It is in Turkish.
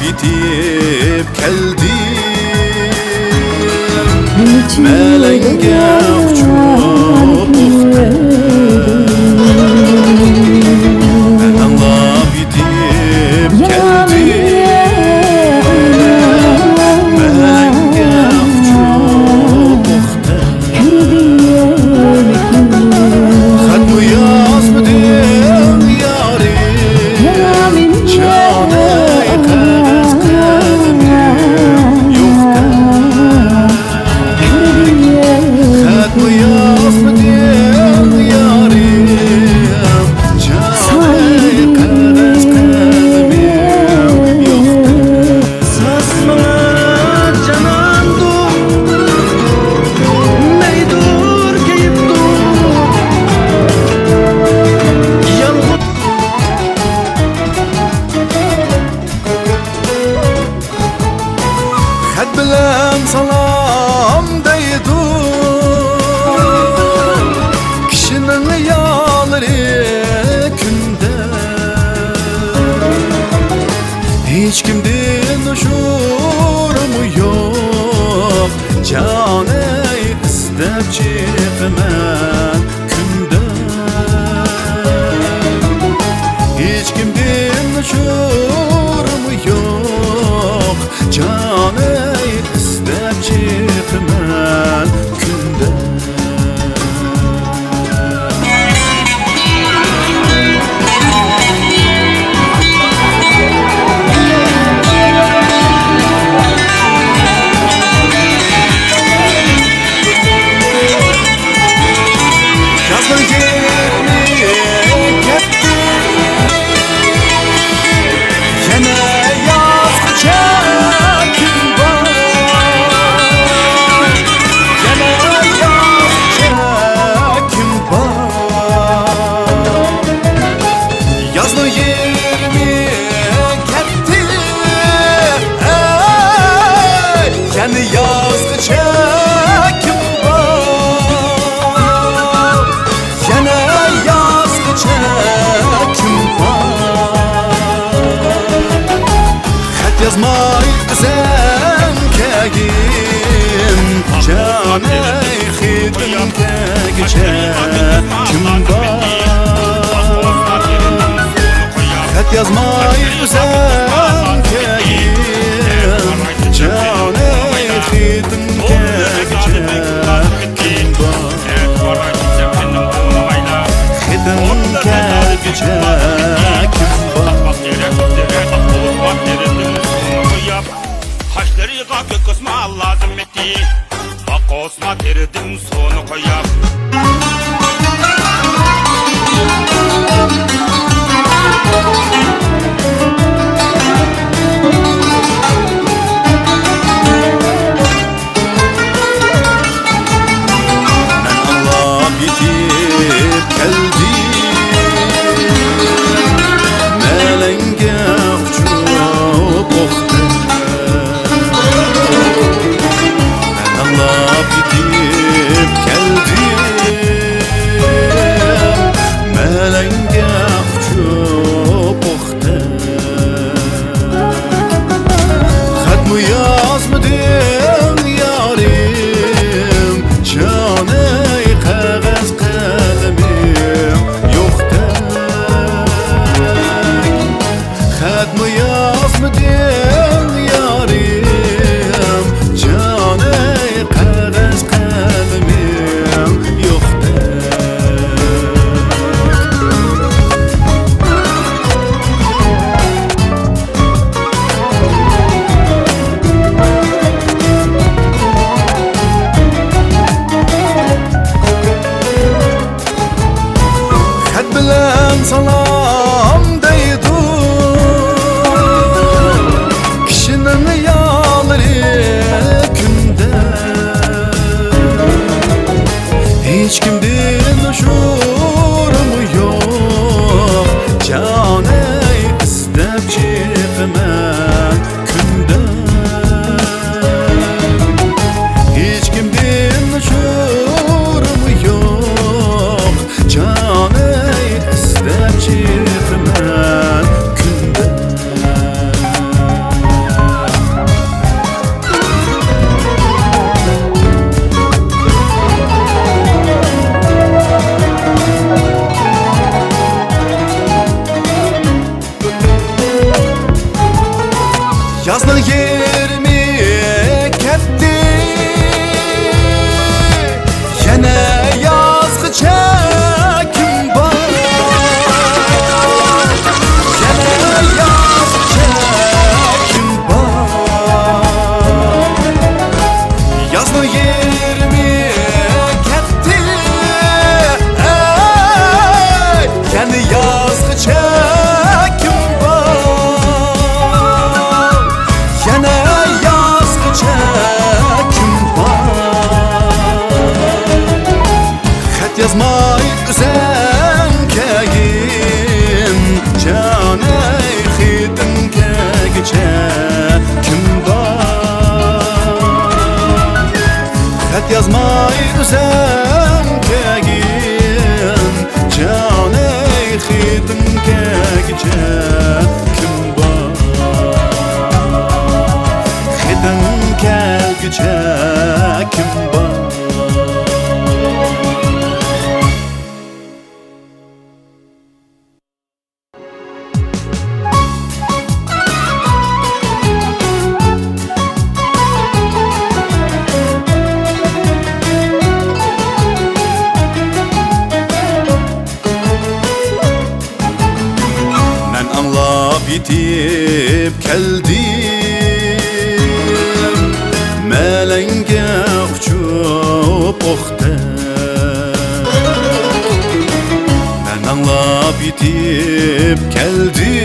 bitip keldim Melenge uçup ben anla bitip keldim Melenge uçup Hatmı yazmadım yarim Canı kağız kalbim yok Hatmı yazmadım yarim Canı kağız kalbim yok Sasma canandım Neydur keyiptum Yalnız Had bilen salam deydu Kişinin yağları günde Hiç kimden uçurumu yok Canı istep çıkman günde Hiç kimden uçurumu yok Canı istep çıkman günde Yazın yerini ketti Yine yaz çekim var Yine yaz çekim var Yazın yerini ketti Yine yaz çekim Yana yaz çekim var Xat yazmay sen kegim Canı xidin çekim var Xat yazmay sen kegim Canı xidin çekim var Xidin çekim var Haşları yıkak kısma lazım etti Bak osma terdim sonu koyap Ben Allah bitip keldim Melenge uçup oxtu Ben Allah bitip keldim Melenge uçup oxtu Xatmı yazmadım yarim Canı kağız kalemim yoktu Xatmı yazmadım yarim Canı kağız kalemim yoktu Xat bilen salam deydu Kişinin yağları günde Hiç kimden uçurumu yok Canı istep çıkman günde Hiç kimden uçurumu yok Canı istep çıkman günde Yazның yerimi ketdi, yana yazgıcha kim var? Yana yazgıcha kim var? Yazның yerimi ketdi, yana yazgıcha kim var? Yana yazgıcha kim var? Xat yazmay üzem kegin, canay xitim kegicha kim var? Xat yazmay üzem kegin, canay xitim kegicha kim var? Xitim kegicha kim var? Men anlap yetip keldim, melenge uçup oxtem. Men anlap yetip keldim,